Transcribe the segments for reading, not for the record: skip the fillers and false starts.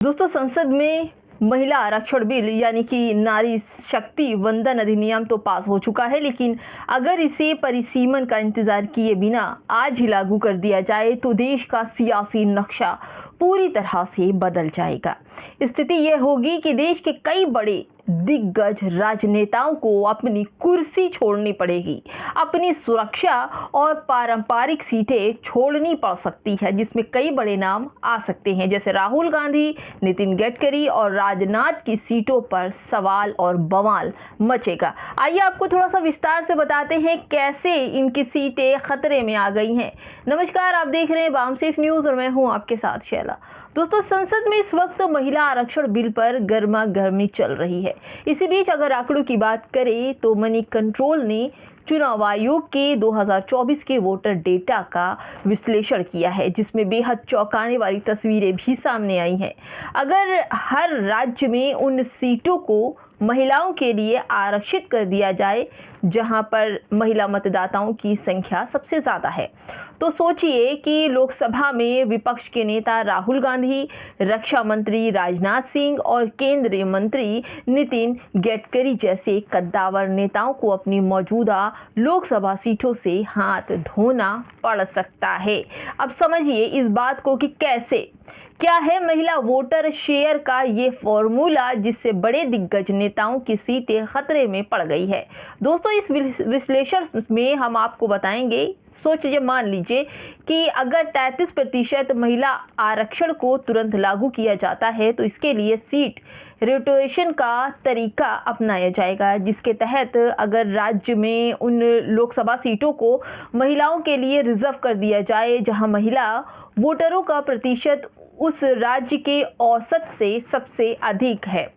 दोस्तों, संसद में महिला आरक्षण बिल यानी कि नारी शक्ति वंदन अधिनियम तो पास हो चुका है, लेकिन अगर इसे परिसीमन का इंतजार किए बिना आज ही लागू कर दिया जाए तो देश का सियासी नक्शा पूरी तरह से बदल जाएगा। स्थिति यह होगी कि देश के कई बड़े दिग्गज राजनेताओं को अपनी कुर्सी छोड़नी पड़ेगी, अपनी सुरक्षा और पारंपरिक सीटें छोड़नी पड़ सकती है, जिसमें कई बड़े नाम आ सकते हैं, जैसे राहुल गांधी, नितिन गडकरी और राजनाथ की सीटों पर सवाल और बवाल मचेगा। आइए आपको थोड़ा सा विस्तार से बताते हैं कैसे इनकी सीटें खतरे में आ गई हैं। नमस्कार, आप देख रहे हैं वामसेफ न्यूज़ और मैं हूं आपके साथ शैला। दोस्तों, संसद में इस वक्त महिला आरक्षण बिल पर गर्मा गर्मी चल रही है। इसी बीच अगर आंकड़ों की बात करें तो मनी कंट्रोल ने चुनाव आयोग के 2024 के वोटर डेटा का विश्लेषण किया है, जिसमें बेहद चौंकाने वाली तस्वीरें भी सामने आई हैं। अगर हर राज्य में उन सीटों को महिलाओं के लिए आरक्षित कर दिया जाए जहां पर महिला मतदाताओं की संख्या सबसे ज़्यादा है, तो सोचिए कि लोकसभा में विपक्ष के नेता राहुल गांधी, रक्षा मंत्री राजनाथ सिंह और केंद्रीय मंत्री नितिन गडकरी जैसे कद्दावर नेताओं को अपनी मौजूदा लोकसभा सीटों से हाथ धोना पड़ सकता है। अब समझिए इस बात को कि कैसे क्या है महिला वोटर शेयर का ये फॉर्मूला जिससे बड़े दिग्गज नेताओं की सीटें खतरे में पड़ गई है। दोस्तों, इस विश्लेषण में हम आपको बताएंगे, सोच लीजिए, मान लीजिए कि अगर 33% महिला आरक्षण को तुरंत लागू किया जाता है तो इसके लिए सीट रोटेशन का तरीका अपनाया जाएगा, जिसके तहत अगर राज्य में उन लोकसभा सीटों को महिलाओं के लिए रिजर्व कर दिया जाए जहां महिला वोटरों का प्रतिशत उस राज्य के औसत से सबसे अधिक है,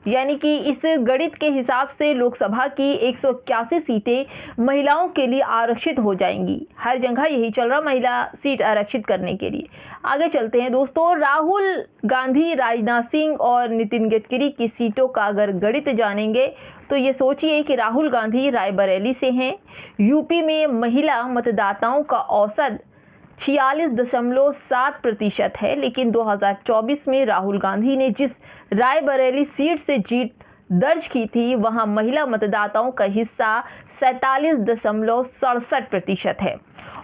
यानी कि इस गणित के हिसाब से लोकसभा की 181 सीटें महिलाओं के लिए आरक्षित हो जाएंगी। हर जगह यही चल रहा, महिला सीट आरक्षित करने के लिए। आगे चलते हैं दोस्तों, राहुल गांधी, राजनाथ सिंह और नितिन गडकरी की सीटों का अगर गणित जानेंगे तो ये सोचिए कि राहुल गांधी रायबरेली से हैं। यूपी में महिला मतदाताओं का औसत 46.7% है, लेकिन 2024 में राहुल गांधी ने जिस रायबरेली सीट से जीत दर्ज की थी वहां महिला मतदाताओं का हिस्सा 47.67% है।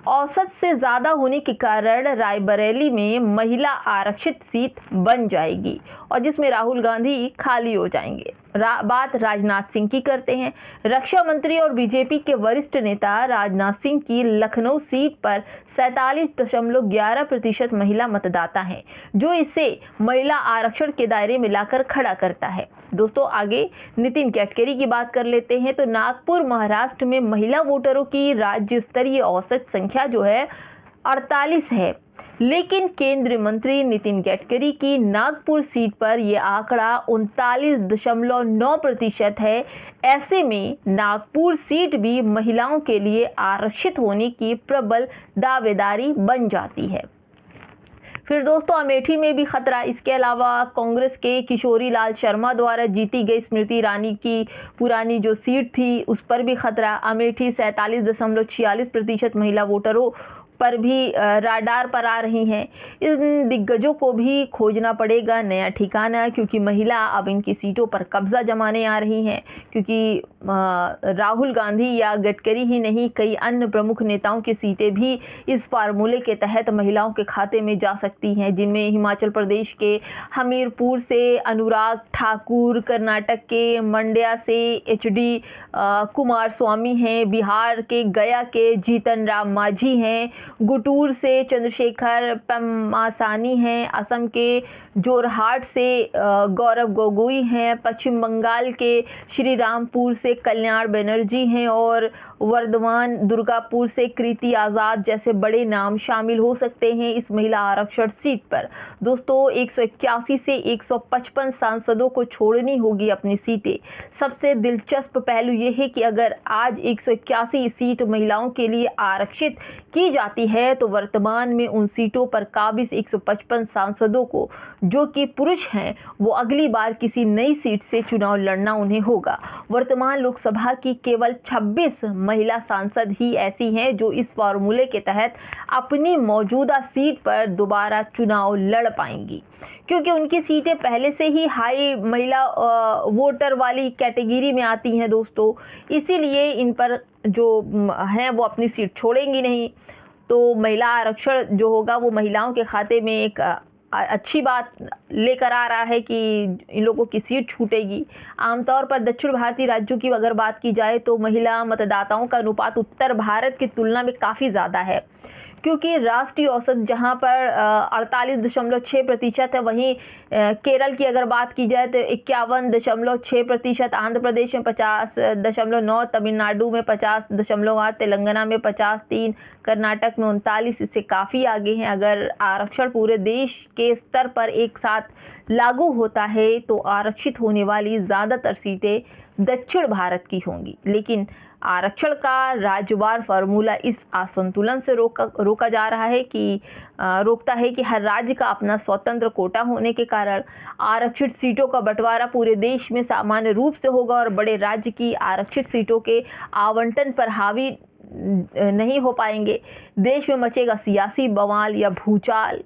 औसत से ज़्यादा होने के कारण रायबरेली में महिला आरक्षित सीट बन जाएगी और जिसमें राहुल गांधी खाली हो जाएंगे। बात राजनाथ सिंह की करते हैं। रक्षा मंत्री और बीजेपी के वरिष्ठ नेता राजनाथ सिंह की लखनऊ सीट पर 47.11% महिला मतदाता हैं, जो इसे महिला आरक्षण के दायरे में लाकर खड़ा करता है। दोस्तों, आगे नितिन गडकरी की बात कर लेते हैं तो नागपुर महाराष्ट्र में महिला वोटरों की राज्य स्तरीय औसत संख्या जो है 48 है, लेकिन केंद्रीय मंत्री नितिन गडकरी की नागपुर सीट पर यह आंकड़ा 39.9% है। ऐसे में नागपुर सीट भी महिलाओं के लिए आरक्षित होने की प्रबल दावेदारी बन जाती है। फिर दोस्तों, अमेठी में भी खतरा। इसके अलावा कांग्रेस के किशोरी लाल शर्मा द्वारा जीती गई स्मृति ईरानी की पुरानी जो सीट थी उस पर भी खतरा। अमेठी 47.46% महिला वोटरों पर भी राडार पर आ रही हैं। इन दिग्गजों को भी खोजना पड़ेगा नया ठिकाना, क्योंकि महिला अब इनकी सीटों पर कब्जा जमाने आ रही हैं, क्योंकि राहुल गांधी या गडकरी ही नहीं, कई अन्य प्रमुख नेताओं की सीटें भी इस फार्मूले के तहत महिलाओं के खाते में जा सकती हैं, जिनमें हिमाचल प्रदेश के हमीरपुर से अनुराग ठाकुर, कर्नाटक के मंड्या से HD कुमार स्वामी हैं, बिहार के गया के जीतन राम मांझी हैं, गुटूर से चंद्रशेखर पेम्मासानी हैं, असम के जोरहाट से गौरव गोगोई हैं, पश्चिम बंगाल के श्रीरामपुर से कल्याण बनर्जी हैं और वर्धमान दुर्गापुर से कृति आज़ाद जैसे बड़े नाम शामिल हो सकते हैं इस महिला आरक्षण सीट पर। दोस्तों, 181 से 155 सांसदों को छोड़नी होगी अपनी सीटें। सबसे दिलचस्प पहलू यह है कि अगर आज 181 सीट महिलाओं के लिए आरक्षित की जाती जाती है तो वर्तमान में उन सीटों पर काबिज 155 सांसदों को, जो कि पुरुष हैं, वो अगली बार किसी नई सीट से चुनाव लड़ना उन्हें होगा। वर्तमान लोकसभा की केवल 26 महिला सांसद ही ऐसी हैं जो इस फॉर्मूले के तहत अपनी मौजूदा सीट पर दोबारा चुनाव लड़ पाएंगी, क्योंकि उनकी सीटें पहले से ही हाई महिला वोटर वाली कैटेगरी में आती हैं दोस्तों। इसीलिए इन पर जो हैं वो अपनी सीट छोड़ेंगी नहीं। तो महिला आरक्षण जो होगा वो महिलाओं के खाते में एक अच्छी बात लेकर आ रहा है कि इन लोगों की सीट छूटेगी। आमतौर पर दक्षिण भारतीय राज्यों की अगर बात की जाए तो महिला मतदाताओं का अनुपात उत्तर भारत की तुलना में काफ़ी ज़्यादा है, क्योंकि राष्ट्रीय औसत जहां पर 48.6% है, वहीं केरल की अगर बात की जाए तो 51.6%, आंध्र प्रदेश में 50.9%, तमिलनाडु में 50.8%, तेलंगाना में 53%, कर्नाटक में 39%। इससे काफ़ी आगे हैं। अगर आरक्षण पूरे देश के स्तर पर एक साथ लागू होता है तो आरक्षित होने वाली ज़्यादातर सीटें दक्षिण भारत की होंगी। लेकिन आरक्षण का राज्यवार फार्मूला इस असंतुलन से रोका जा रहा है कि रोकता है कि हर राज्य का अपना स्वतंत्र कोटा होने के कारण आरक्षित सीटों का बंटवारा पूरे देश में सामान्य रूप से होगा और बड़े राज्य की आरक्षित सीटों के आवंटन पर हावी नहीं हो पाएंगे। देश में मचेगा सियासी बवाल या भूचाल।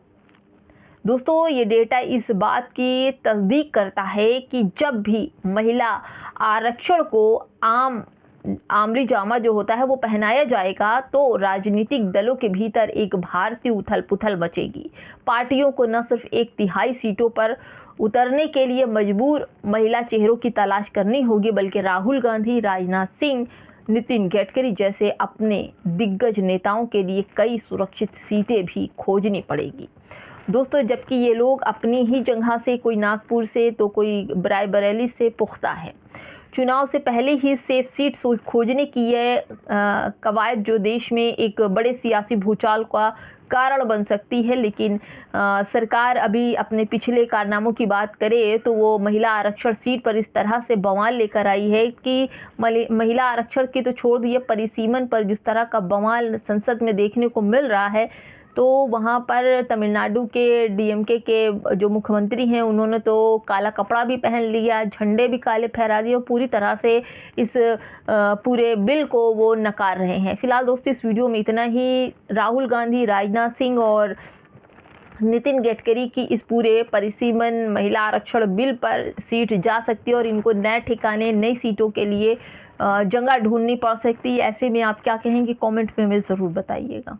दोस्तों, ये डेटा इस बात की तस्दीक करता है कि जब भी महिला आरक्षण को आमली जामा जो होता है वो पहनाया जाएगा तो राजनीतिक दलों के भीतर एक भारतीय उथल पुथल मचेगी। पार्टियों को न सिर्फ 1/3 सीटों पर उतरने के लिए मजबूर महिला चेहरों की तलाश करनी होगी, बल्कि राहुल गांधी, राजनाथ सिंह, नितिन गडकरी जैसे अपने दिग्गज नेताओं के लिए कई सुरक्षित सीटें भी खोजनी पड़ेगी। दोस्तों, जबकि ये लोग अपनी ही जगह से, कोई नागपुर से तो कोई रायबरेली से पुख्ता है। चुनाव से पहले ही सेफ सीट खोजने की यह कवायद जो देश में एक बड़े सियासी भूचाल का कारण बन सकती है। लेकिन सरकार अभी अपने पिछले कारनामों की बात करे तो वो महिला आरक्षण सीट पर इस तरह से बवाल लेकर आई है कि महिला आरक्षण की तो छोड़ दिए, परिसीमन पर जिस तरह का बवाल संसद में देखने को मिल रहा है, तो वहाँ पर तमिलनाडु के डीएमके के जो मुख्यमंत्री हैं उन्होंने तो काला कपड़ा भी पहन लिया, झंडे भी काले फहरा दिए और पूरी तरह से इस पूरे बिल को वो नकार रहे हैं। फिलहाल दोस्तों, इस वीडियो में इतना ही। राहुल गांधी, राजनाथ सिंह और नितिन गडकरी की इस पूरे परिसीमन महिला आरक्षण बिल पर सीट जा सकती है और इनको नए ठिकाने, नई सीटों के लिए जगह ढूंढनी पड़ सकती है। ऐसे में आप क्या कहेंगे, कमेंट में हमें ज़रूर बताइएगा।